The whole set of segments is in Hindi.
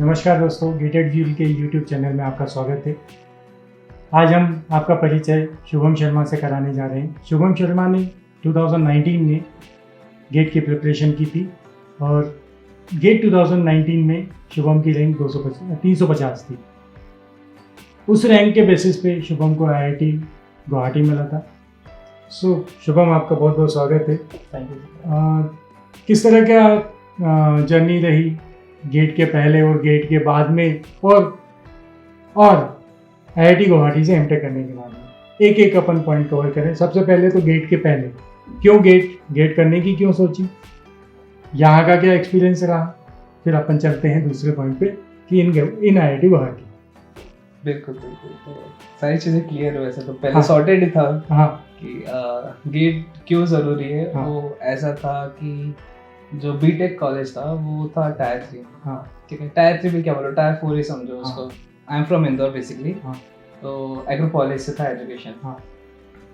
नमस्कार दोस्तों, गेटेड व्यूल के यूट्यूब चैनल में आपका स्वागत है। आज हम आपका परिचय शुभम शर्मा से कराने जा रहे हैं। शुभम शर्मा ने 2019 में गेट की प्रिपरेशन की थी और गेट 2019 में शुभम की रैंक 350 थी। उस रैंक के बेसिस पे शुभम को IIT गुवाहाटी मिला था। शुभम, आपका बहुत बहुत स्वागत है। Thank you. किस तरह का जर्नी रही गेट के पहले और गेट के बाद में और IIT गुवाहाटी से एमटेक करने के बाद में एक अपन पॉइंट कवर करें। सबसे पहले तो गेट के पहले क्यों गेट करने की क्यों सोची, यहाँ का क्या एक्सपीरियंस रहा, फिर अपन चलते हैं दूसरे पॉइंट पे कि इन IIT गुवाहाटी। बिल्कुल तो सारी चीज़ें क्लियर है। वैसे तो पहले सॉर्टेड ही था कि गेट क्यों ज़रूरी है। वो ऐसा था कि जो बीटेक कॉलेज था वो था टायर 3। ठीक है, टायर 3 भी क्या बोलो, टायर 4 ही समझो उसको। I am from Indore basically. तो एग्रोपॉलिस से था एजुकेशन।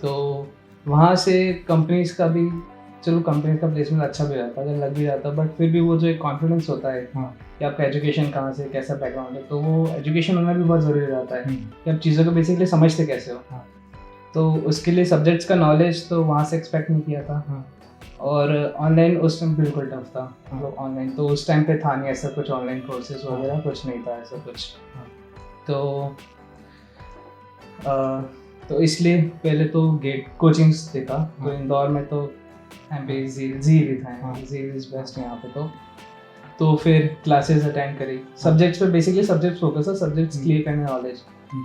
तो वहाँ से कंपनीज का भी, चलो कंपनी का प्लेसमेंट अच्छा भी रहता है, लग भी जाता, बट फिर भी वो जो एक कॉन्फिडेंस होता है कि आपका एजुकेशन कहाँ से, कैसा बैकग्राउंड है, तो वो एजुकेशन होना भी बहुत ज़रूरी रहता है कि आप चीज़ों को बेसिकली समझते कैसे हो। तो उसके लिए सब्जेक्ट्स का नॉलेज तो वहाँ से एक्सपेक्ट नहीं किया था। और ऑनलाइन उस टाइम बिल्कुल टफ था। मतलब ऑनलाइन तो उस टाइम पे था नहीं ऐसा कुछ, ऑनलाइन कोर्सेज वगैरह कुछ नहीं था ऐसा कुछ। तो इसलिए पहले तो गेट कोचिंग्स देखा। तो इंदौर में तो MP जी था, जी इज बेस्ट यहाँ पे। तो फिर क्लासेस अटेंड करी, सब्जेक्ट्स पे बेसिकली सब्जेक्ट्स फोकस है, सब्जेक्ट्स क्लियर करने नॉलेज।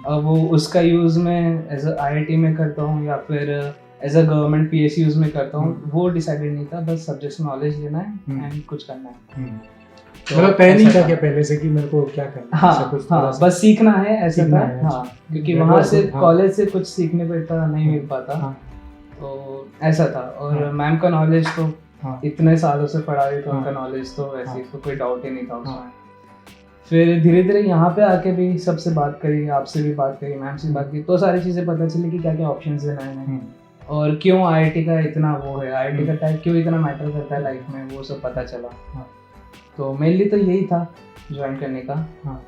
अब वो उसका यूज़ मैं एज IIT में करता हूँ या फिर एज अ गवर्नमेंट PSUs में करता हूँ, वो डिसाइडेड नहीं था। बस सब्जेक्ट्स नॉलेज लेना है एंड कुछ करना है। मतलब तय नहीं था क्या पहले से कि मेरे को क्या करना है? हाँ, बस सीखना है ऐसा था। हाँ, क्योंकि वहाँ से कॉलेज से कुछ सीखने को इतना नहीं मिल पाता। तो ऐसा था। और मैम का नॉलेज तो इतने सालों से पढ़ा रही, तो उनका नॉलेज तो वैसे तो कोई डाउट ही नहीं था उसमें। फिर धीरे धीरे यहाँ पे आके भी सबसे बात करी, आपसे भी बात करी, मैम से बात की, तो सारी चीज़ें पता चली कि क्या क्या ऑप्शंस हैं नए और क्यों IIT का इतना वो है, IIT का टाइप क्यों इतना मैटर करता है लाइफ में, वो सब पता चला। तो मेनली तो यही था ज्वाइन करने का।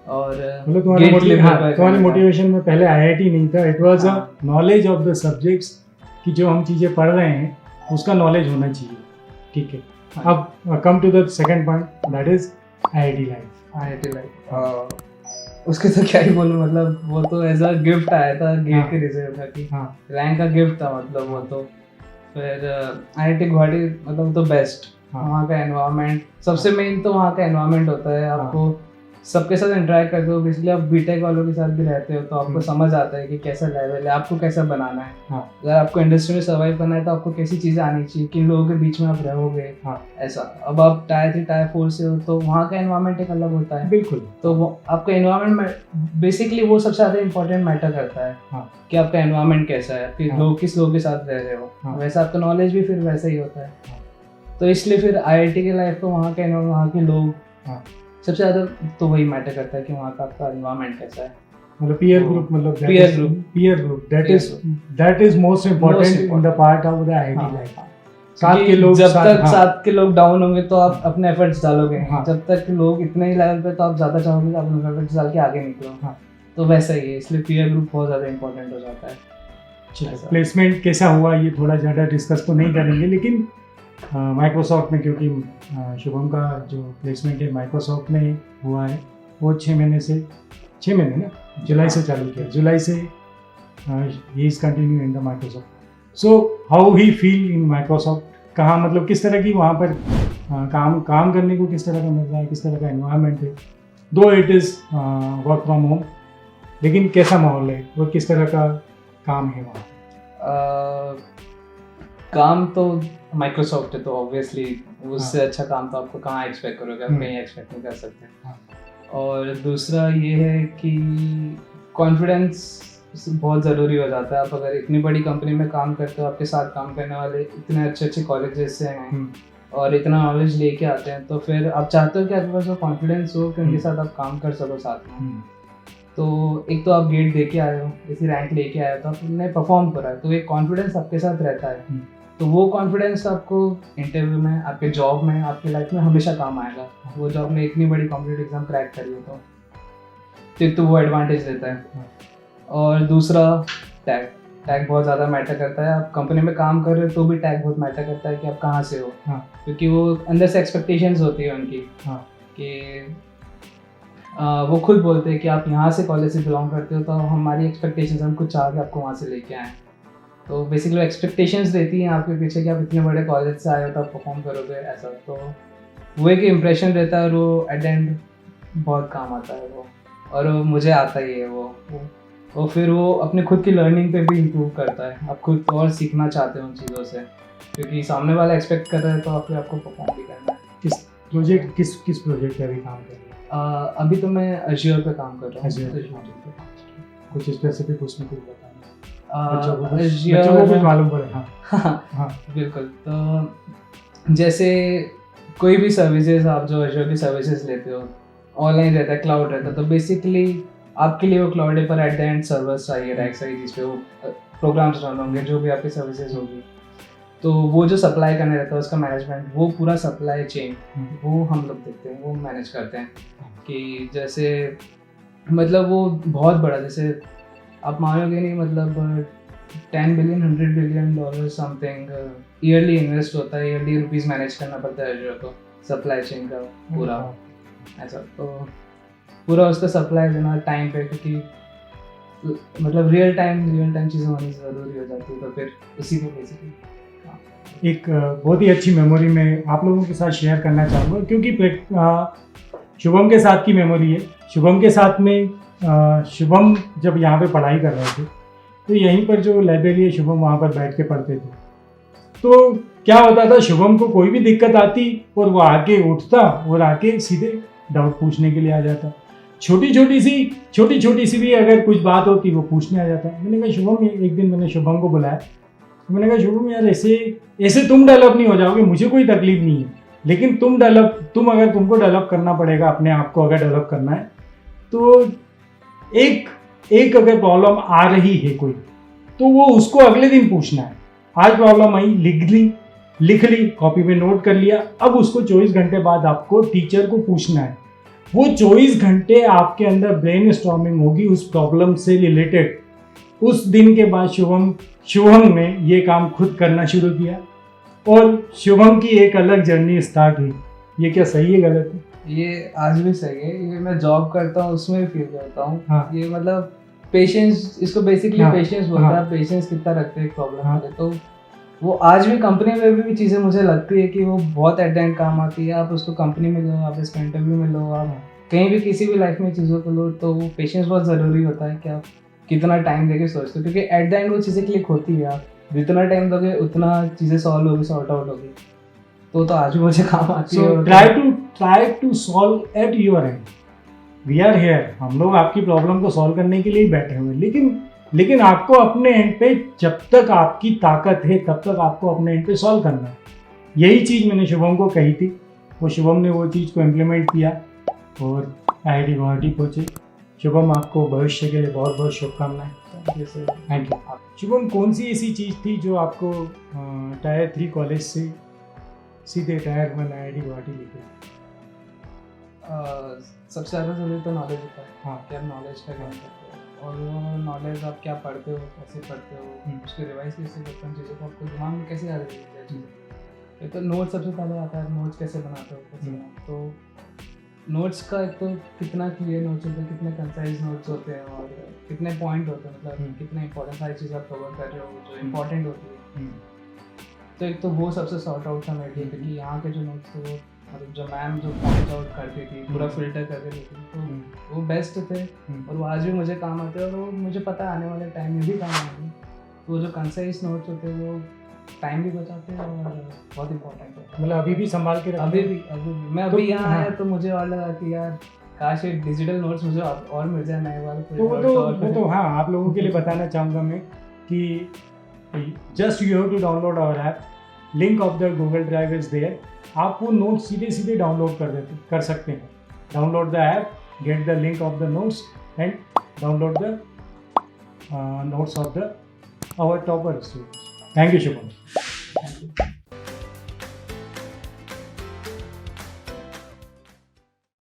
और मतलब तुम्हारी मोटिवेशन में पहले IIT नहीं था, it was a knowledge of the subjects कि जो हम चीज़ें पढ़ रहे हैं उसका नॉलेज होना चाहिए। ठीक है, अब come to the second point, that is IIT life. उसके तो क्या ही बोलूं, मतलब वो तो एज अ गिफ्ट आया था गेट के रिजल्ट का कि रैंक का गिफ्ट था, मतलब वो तो। फिर IIT गुवाहाटी मतलब तो बेस्ट। वहाँ का एनवायरनमेंट सबसे मेन, तो वहाँ का एनवायरनमेंट होता है। आपको सबके साथ इंटरेक्ट करते हो, बेसिकली आप बीटेक वालों के साथ भी रहते हो, तो आपको समझ आता है कि कैसा लेवल है, आपको कैसा बनाना है। अगर आपको इंडस्ट्री में सर्वाइव करना है तो आपको कैसी चीज़ें आनी चाहिए, किन लोगों के बीच में आप रहोगे। ऐसा अब आप टायर 3 टायर 4 से हो तो वहाँ का एनवायरनमेंट एक अलग होता है। बिल्कुल। तो वो आपका एनवायरनमेंट बेसिकली वो सबसे ज़्यादा इंपॉर्टेंट मैटर करता है कि आपका एनवायरनमेंट कैसा है, कि लोग किस लोगों के साथ रह रहे हो, वैसा आपका नॉलेज भी फिर वैसा ही होता है। तो इसलिए फिर IIT की लाइफ तो वहाँ के वहाँ के लोग सबसे ज़्यादा तो वही मैटर करता है कि वहाँ का आपका एनवायरनमेंट कैसा है। मतलब peer group that is most important in the part of the IIT life. साथ के लोग, जब तक साथ के लोग डाउन होंगे तो आप अपने एफर्ट्स डालोगे। जब तक लोग इतने ही लेवल पे, तो आप ज़्यादा चाहोगे कि आप अपने एफर्ट्स डाल के आगे निकलो। तो वैसा ही है, इसलिए पीयर ग्रुप बहुत ज़्यादा इंपॉर्टेंट हो जाता है। प्लेसमेंट कैसा हुआ ये थोड़ा ज़्यादा डिस्कस तो नहीं करेंगे, लेकिन माइक्रोसॉफ्ट में, क्योंकि शुभम का जो प्लेसमेंट है माइक्रोसॉफ्ट में हुआ है, वो 6 महीने ना, जुलाई से चालू किया, जुलाई से he is continue in the Microsoft. So how he feel in Microsoft, कहाँ मतलब किस तरह की वहाँ पर काम करने को किस तरह का मिल रहा है, किस तरह का एनवायरनमेंट है। दो it is work from home, लेकिन कैसा माहौल है और किस तरह का काम है वहाँ? काम तो माइक्रोसॉफ्ट है तो ऑब्वियसली उससे अच्छा काम तो आपको कहाँ एक्सपेक्ट करोगे, आप कहीं एक्सपेक्ट नहीं कर सकते। और दूसरा ये है कि कॉन्फिडेंस बहुत ज़रूरी हो जाता है। आप अगर इतनी बड़ी कंपनी में काम करते हो, आपके साथ काम करने वाले इतने अच्छे कॉलेजेस से हैं और इतना नॉलेज लेके आते हैं, तो फिर आप चाहते हो कि आपके पास वो कॉन्फिडेंस हो कि उनके साथ आप काम कर सको साथ में। तो एक तो आप गेट दे के आए हो, इसी रैंक लेके आए हो, तो आपने परफॉर्म करा है, तो एक कॉन्फिडेंस आपके साथ रहता है तो वो कॉन्फिडेंस आपको इंटरव्यू में, आपके जॉब में, आपकी लाइफ में हमेशा काम आएगा। वो जॉब में इतनी बड़ी कॉम्पिटिटिव एग्जाम क्रैक करी हो तो एक तो वो एडवांटेज देता है। और दूसरा टैग बहुत ज़्यादा मैटर करता है। आप कंपनी में काम कर रहे हो तो भी टैग बहुत मैटर करता है कि आप कहाँ से हो। क्योंकि वो अंदर से एक्सपेक्टेशंस होती है उनकी कि वो खुद बोलते हैं कि आप यहाँ से कॉलेज से बिलोंग करते हो तो हमारी एक्सपेक्टेशंस, हम कुछ चाह के आपको वहाँ से लेके आए। तो बेसिकली एक्सपेक्टेशंस देती हैं आपके पीछे कि आप इतने बड़े कॉलेज से आए हो तो आप परफॉर्म करोगे ऐसा। तो वो एक इम्प्रेशन रहता है और वो एट एंड बहुत काम आता है वो। और वो मुझे आता ही है वो फिर वो अपने खुद की लर्निंग पे भी इम्प्रूव करता है। आप खुद और सीखना चाहते हो उन चीज़ों से, क्योंकि सामने वाला एक्सपेक्ट कर रहा है तो आपको परफॉर्म भी करना है। किस प्रोजेक्ट पे अभी काम कर रहे हैं? अभी तो मैं अज़्योर पे काम कर रहा हूँ। कुछ स्पेसिफिक उसमें कुछ बताना बच्चों को भी मालूम पड़े। हाँ बिल्कुल। तो जैसे कोई भी सर्विसेज आप जो अज़्योर की सर्विसेज लेते हो, ऑनलाइन रहता है, क्लाउड रहता है, तो बेसिकली आपके लिए वो क्लाउड पर एट द एंड सर्वर्स चाहिए, रैक चाहिए जिस पे वो प्रोग्राम्स रन होंगे, जो भी आपकी सर्विसेज होगी। तो वो जो सप्लाई करने रहता है उसका मैनेजमेंट, वो पूरा सप्लाई चेन वो हम लोग देखते हैं, वो मैनेज करते हैं। कि जैसे मतलब वो बहुत बड़ा, जैसे आप मानोगे नहीं, मतलब 10 billion 100 billion dollar something yearly invest होता है, ईयरली रुपीज़ मैनेज करना पड़ता है अज़्योर को, सप्लाई चेन का पूरा ऐसा। तो पूरा उसका सप्लाई देना टाइम पे, क्योंकि मतलब रियल टाइम चीज़ें होनी ज़रूरी हो जाती है। तो फिर उसी को बेसिकली एक बहुत ही अच्छी मेमोरी मैं आप लोगों के साथ शेयर करना चाहूँगा, क्योंकि शुभम के साथ की मेमोरी है। शुभम के साथ में शुभम जब यहाँ पे पढ़ाई कर रहे थे तो यहीं पर जो लाइब्रेरी है, शुभम वहाँ पर बैठ के पढ़ते थे। तो क्या होता था, शुभम को कोई भी दिक्कत आती और वो आके उठता और आके सीधे डाउट पूछने के लिए आ जाता। छोटी छोटी सी भी अगर कुछ बात होती वो पूछने आ जाता। मैंने कहा शुभम, एक दिन मैंने शुभम को बुलाया, मैंने कहा शुभम यार ऐसे तुम डेवलप नहीं हो जाओगे, मुझे कोई तकलीफ नहीं है, लेकिन तुमको डेवलप करना पड़ेगा, अपने आप को अगर डेवलप करना है तो एक अगर प्रॉब्लम आ रही है कोई, तो वो उसको अगले दिन पूछना है। आज प्रॉब्लम आई, लिख ली, कॉपी में नोट कर लिया, अब उसको 24 घंटे बाद आपको टीचर को पूछना है। वो 24 घंटे आपके अंदर ब्रेन स्टॉर्मिंग होगी उस प्रॉब्लम से रिलेटेड। उस दिन के बाद शुभम ने ये काम खुद करना शुरू किया और शुभम की एक अलग जर्नी स्टार्ट हुई। ये क्या सही है गलत है? ये आज भी सही है। ये मैं जॉब करता हूँ उसमें भी फील करता हूँ। ये मतलब पेशेंस, इसको बेसिकली पेशेंस बोलते हैं। पेशेंस कितना रखते हैं प्रॉब्लम में, तो वो आज भी कंपनी में भी चीज़ें मुझे लगती है कि वो बहुत एट द एंड काम आती है। आप उसको कंपनी में लो, आप इसका इंटरव्यू में लो, आप कहीं भी किसी भी लाइफ में चीज़ों को लो, तो वो पेशेंस बहुत ज़रूरी होता है कि आप कितना टाइम देके सोचते हो, क्योंकि एट द एंड वो चीज़ें क्लिक होती है। आप जितना टाइम दोगे उतना चीज़ें सॉल्व होगी, सॉर्ट आउट होगी। तो आज भी मुझे काम आती है। Try to solve at your end. We are here, हम लोग आपकी प्रॉब्लम को सॉल्व करने के लिए ही बैठे हुए, लेकिन आपको अपने एंड पे जब तक आपकी ताकत है तब तक आपको अपने एंड पे सॉल्व करना है। यही चीज़ मैंने शुभम को कही थी, वो शुभम ने वो चीज़ को इम्प्लीमेंट किया और IIT गुवाहाटी पहुँचे। शुभम, आपको भविष्य के लिए बहुत बहुत शुभकामनाएं। Thank you. शुभम, कौन सी ऐसी चीज़ थी जो आपको टायर 3 कॉलेज से सीधे टायर 1 IIT गुवाहाटी लेके? सबसे ज़्यादा ज़रूरी तो नॉलेज होता है। हाँ, क्या नॉलेज का ज्ञान करते हो, और वो नॉलेज आप क्या पढ़ते हो, कैसे पढ़ते हो, उसको रिवाइज कैसे करते हो, चीज़ों को आपको दिमाग में कैसे याद रहती है चीज़ें। एक तो नोट्स सबसे पहले आता है, नोट्स कैसे बनाते हो, कैसे तो नोट्स का एक तो कितना क्लियर नोट्स होते हैं, कितने कंसाइज नोट्स होते हैं और कितने पॉइंट होते हैं, मतलब कितने इंपॉर्टेंट सारी चीज़ आप कवर कर रहे हो जो इम्पॉर्टेंट होती है। तो एक तो वो सबसे सॉर्ट आउट था मेरे लिए, क्योंकि यहाँ के जो नोट्स थे वो मतलब जो मैम जो पॉइंट आउट करती थी, पूरा फिल्टर करके देती थी, तो वो बेस्ट थे और वो आज भी मुझे काम आते हैं और वो मुझे पता है आने वाले टाइम में भी काम आएंगे। तो वो जो कंसाइज नोट्स होते हैं वो टाइम भी बचाते हैं और बहुत इंपॉर्टेंट है। मतलब अभी भी संभाल के अभी भी मैं अभी यहाँ आया तो मुझे और लगा कि यार काश ये डिजिटल नोट्स मुझे और मिल जाए नए वाले। तो हाँ, आप लोगों के लिए बताना चाहूँगा मैं कि just you have to download our app, link of the Google drive is there. आप वो नोट्स सीधे डाउनलोड कर सकते हैं। Download the app, get the link of the notes and download the notes of the our topper students. Thank you Shubham. Thank you.